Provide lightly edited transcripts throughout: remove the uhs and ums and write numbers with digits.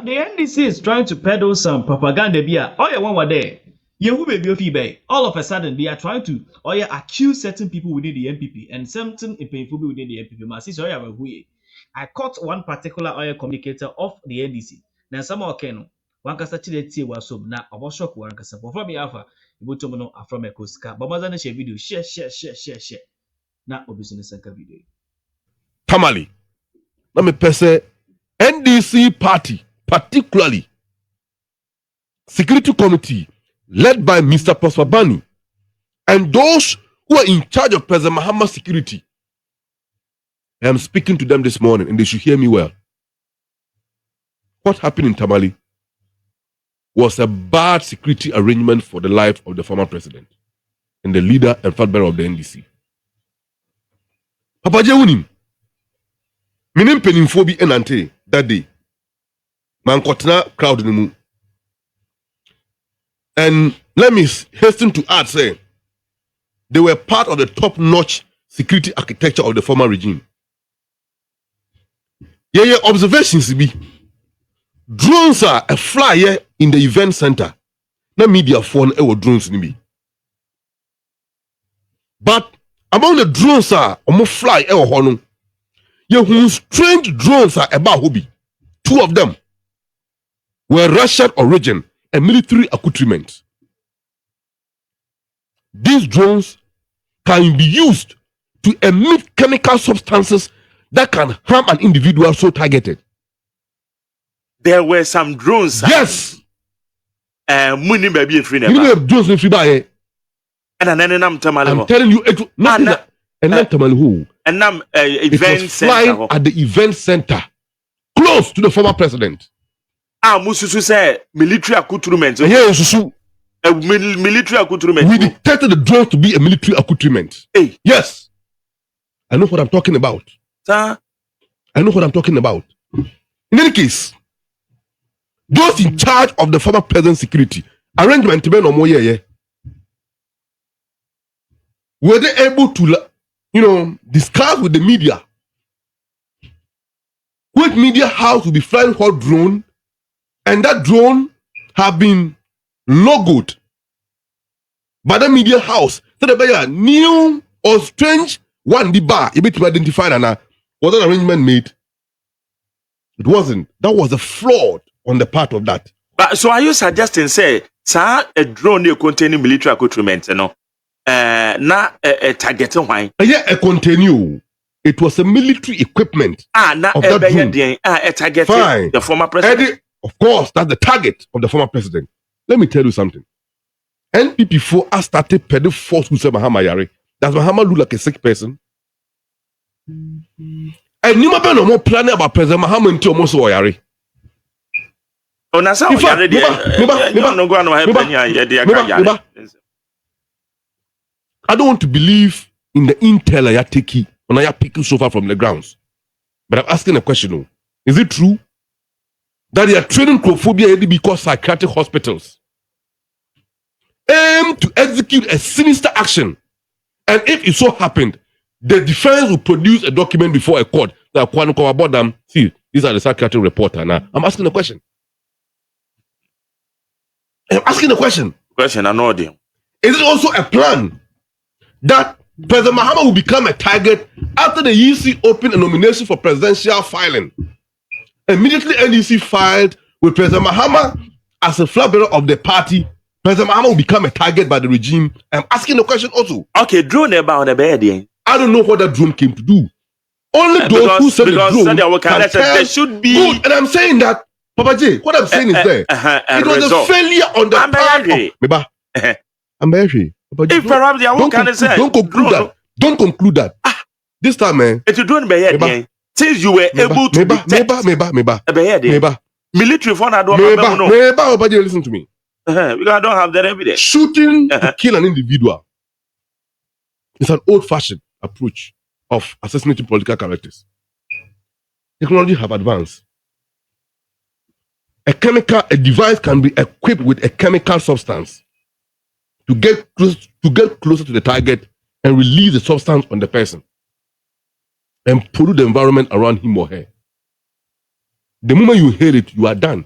the NDC is trying to peddle some propaganda. Oh, yeah, one were there. All of a sudden, they are trying to accuse certain people within the NPP and certain people within the NPP. I caught one particular communicator of the NDC. Now, some of Ken, one can start to was so now. I was shocked one can support from me alpha. You to know from a Koska, but more than a share video, share. Now, obviously, second video. Tamale. Let me say NDC party, particularly security committee led by Mr. Prosper Bani and those who are in charge of President Mahama's security. I am speaking to them this morning and they should hear me well. What happened in Tamale was a bad security arrangement for the life of the former president and the leader and flag bearer of the NDC. Aboagye wunim. Minim penimfo bi enante that day. Man kotena crowd ni mu. And let me hasten to add, say, they were part of the top-notch security architecture of the former regime. Yeah, observations be. Drones are a flyer in the event center. Na media phone drones ni be. But among the drones are fly hono. Yeah, strange drones are about hobby. Two of them were Russian origin and military accoutrement. These drones can be used to emit chemical substances that can harm an individual so targeted. There were some drones. Yes. Muni baby free never. You know drones in Friday. And I'm telling you, it not Tamale who. And I'm event center at the event center close to the former president. Mususu say military accoutrement. Yeah, Susu. Military accoutrement. We detected the drone to be a military accoutrement. Hey. Yes. I know what I'm talking about. Sir? I know what I'm talking about. In any case, those in charge of the former president's security, arrangement to be no more yeah. Were they able to, discuss with the media which media house will be flying what drone, and that drone have been logoed by the media house. So the new or strange one the bar able to identify that was an arrangement made. It wasn't. That was a fraud on the part of that. But so are you suggesting say, sir, a drone you containing military accoutrement, na a targeting wine? Yeah, a continue. It was a military equipment. Na of that drone. A target. Fine. The former president. Of course, that's the target of the former president. Let me tell you something. NPP4 has started peddling false who say Mahama Yare. Does Mahama look like a sick person? And you might no more planning about President Mahama until almost Yare. Oh, that's how I don't want to believe in the intel I take when I are picking so far from the grounds. But I'm asking a question. Is it true that they are training chromophobia because psychiatric hospitals aim to execute a sinister action? And if it so happened, the defense will produce a document before a court that can come about them. See, these are the psychiatric reporter. Now, I'm asking a question. I'm asking a question. I know them. Is it also a plan that President Mahama will become a target after the EC opened a nomination for presidential filing? Immediately, NDC filed with President Mahama as a flag bearer of the party. President Mahama will become a target by the regime. I'm asking the question also. Okay, drone about the bed. I don't know what that drone came to do. Only those who said the drone can tell. There should be. Good. And I'm saying that, Papa J, what I'm saying is there. It was a failure on the part of Meba. I'm very. If perhaps they are don't conclude that. Don't conclude that. This time, man. It's a drone by since you were able to detect. Meba. Military phone, I don't know. Meba, listen to me. We don't have that evidence. Shooting to kill an individual is an old-fashioned approach of assassinating political characters. Technology have advanced. A device can be equipped with a chemical substance to get closer to the target and release the substance on the person and pollute the environment around him or her. The moment you hear it, you are done.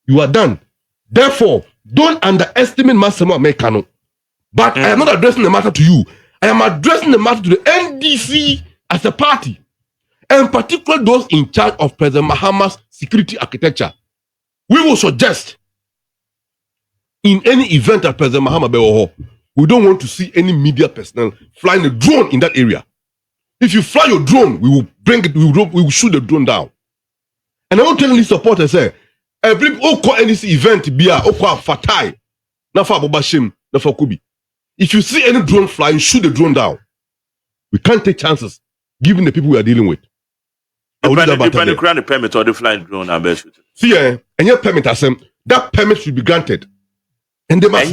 You are done. Therefore, don't underestimate Masemo Americano. But I am not addressing the matter to you. I am addressing the matter to the NDC as a party, and particularly those in charge of President Mahama's security architecture. We will suggest in any event at President Mahama Bewoho, we don't want to see any media personnel flying a drone in that area. If you fly your drone, we will bring it, we will shoot the drone down. And I want to tell these supporters, every NDC event be a fatai, not for Abobashim, not for Kubi. If you see any drone flying, shoot the drone down. We can't take chances, given the people we are dealing with. The permit or the flying drone, I bet. See, and your permit, that permit should be granted. And they must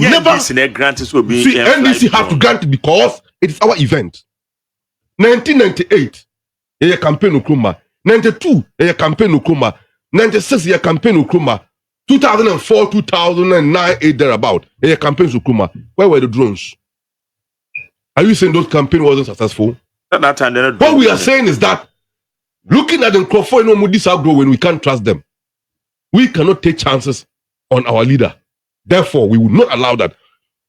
never grant will be. See, NDC have to grant it because it is our event. 1998, a campaign Nkrumah. 92, a campaign Nkrumah. 96, a campaign Nkrumah. 2004, 2009, 8 thereabout, a campaign Nkrumah. Where were the drones? Are you saying those campaigns wasn't successful? That time, what we are saying is that looking at the Crawford and Moody's outgrow when we can't trust them, we cannot take chances on our leader. Therefore, we will not allow that.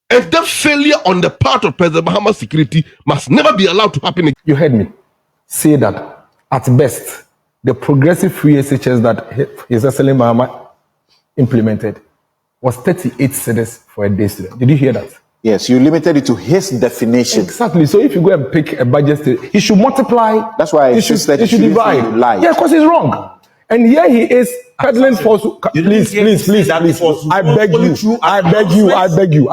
And that failure on the part of President Mahama's security must never be allowed to happen again. You heard me say that at best, the progressive free SHS that His Excellency Mahama implemented was 38 cedis for a day student. Did you hear that? Yes, you limited it to his definition. Exactly. So if you go and pick a budget, he should multiply. That's why he should divide. Yeah, because he's wrong. And here he is peddling false. Please. I beg you.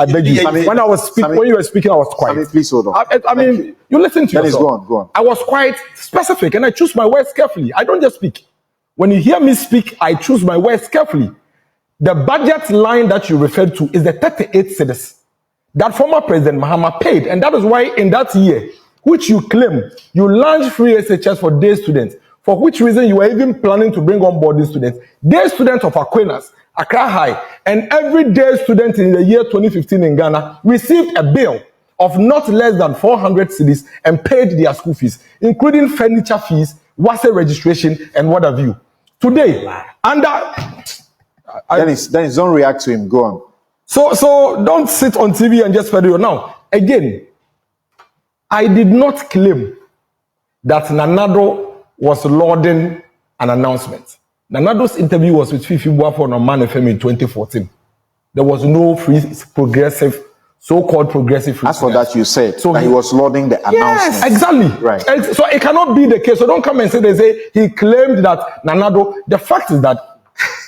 When I was speaking, when you were speaking, I was quiet. Sammy, please hold on. I mean, you listen to yourself. Go on. I was quite specific, and I choose my words carefully. I don't just speak. When you hear me speak, I choose my words carefully. The budget line that you referred to is the 38 cedis that former President Mahama paid, and that is why in that year, which you claim, you launched free SHS for day students, for which reason you were even planning to bring on board these students. Day students of Aquinas, Accra High, and every day student in the year 2015 in Ghana received a bill of not less than 400 cedis and paid their school fees, including furniture fees, WASE registration, and what have you. Today, under... Dennis, don't react to him. Go on. So don't sit on TV and just peddle. Now, again, I did not claim that Nanado was lauding an announcement. Nanado's interview was with Fifi Boafo on Man FM in 2014. There was no progressive, so-called progressive free. As for that, you said so that he was lauding the announcement. Yes, exactly. Right. And so it cannot be the case. So don't come and say he claimed that Nanado. The fact is that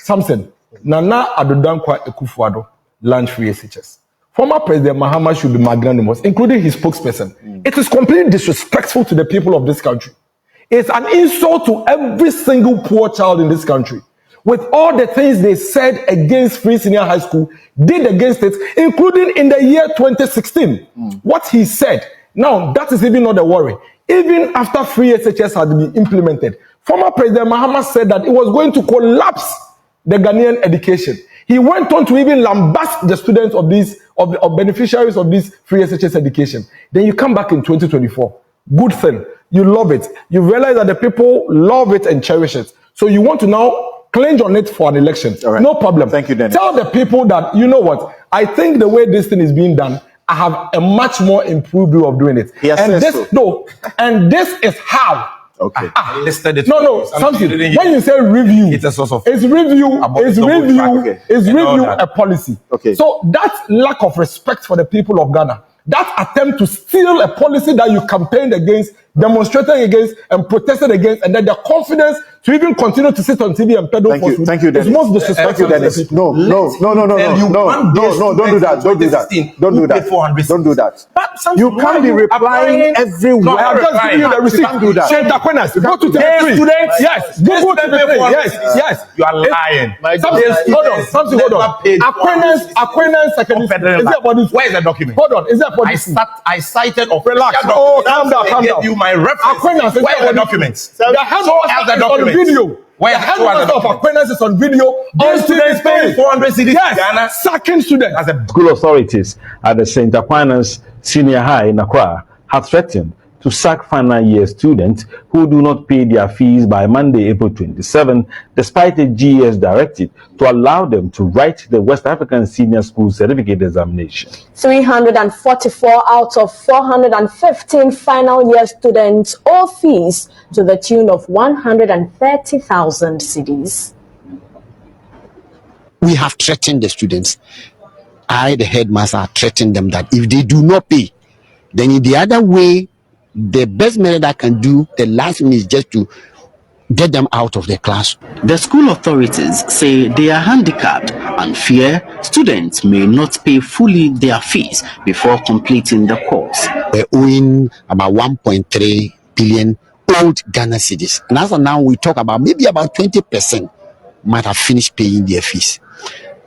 Samson, Nana Adodankwa Ekufuado launched free SHS. Former President Mahama should be magnanimous, including his spokesperson. It is completely disrespectful to the people of this country. It's an insult to every single poor child in this country. With all the things they said against free senior high school, did against it, including in the year 2016. What he said, now that is even not a worry. Even after free SHS had been implemented, former President Mahama said that it was going to collapse the Ghanaian education. He went on to even lambast the students of these of beneficiaries of this free SHS education. Then you come back in 2024. Good thing. You love it. You realize that the people love it and cherish it. So you want to now clinch on it for an election. All right. No problem. Thank you, Dennis. Tell the people that, you know what, I think the way this thing is being done, I have a much more improved way of doing it. And this is how. Okay. Listed it. No. Something. When you say review, it's a source of. It's review a policy. Okay. So that lack of respect for the people of Ghana, that attempt to steal a policy that you campaigned against, demonstrated against, and protested against, and then the confidence to even continue to sit on TV and peddle falsehood. Thank you, Dennis. It's most disrespectful. Dennis. No. Don't do that. Don't do that. You can't be replying everywhere. No, I'm just giving you the receipt. You can't do that. Shanta Aquinas, go to the Yes. Go to the Yes. You are lying. Hold on. Aquinas secondary. Is there about this? Where is the document? Hold on. Is there about this? I cited of relax. Oh, calm down. You my reference. Aquinas, where are the documents? The headmaster is on video. Where the headmaster of Aquinas is on video. All students paying 400 cedis. Yes, sacking students. As the school authorities at the St. Aquinas Senior High in Accra have threatened to sack final year students who do not pay their fees by Monday, April 27, despite a GS directive to allow them to write the West African Senior School Certificate Examination. 344 out of 415 final year students owe fees to the tune of 130,000 cedis. We have threatened the students. I, the headmaster, threatened them that if they do not pay, then in the other way, the best method I can do, the last thing is just to get them out of the class. The school authorities say they are handicapped and fear students may not pay fully their fees before completing the course. We're owing about 1.3 billion old Ghana cedis. And as of now, we talk about maybe about 20% might have finished paying their fees.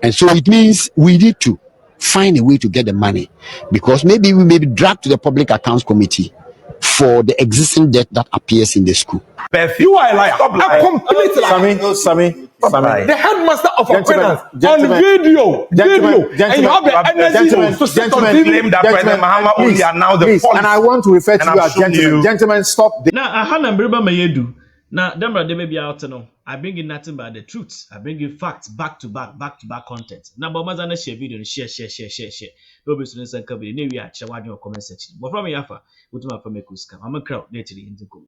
And so it means we need to find a way to get the money, because maybe we may be dragged to the Public Accounts Committee for the existing debt that appears in the school. You are a liar. A complete liar. Sammy. The headmaster of finance on video, and you have the energy to sit on TV. Claim that President Mahama only announced the policy. And I want to refer to you as gentlemen. Gentlemen, stop. Now, I had a mayedu. Now, Demra de baby out no. I bring in nothing but the truth. I bring you facts back to back content. Now, but mazana share video, share. Don't be students and cover. Maybe I share one your comment section. But from me, Yafa, what do I from a I'm a crowd later in the go.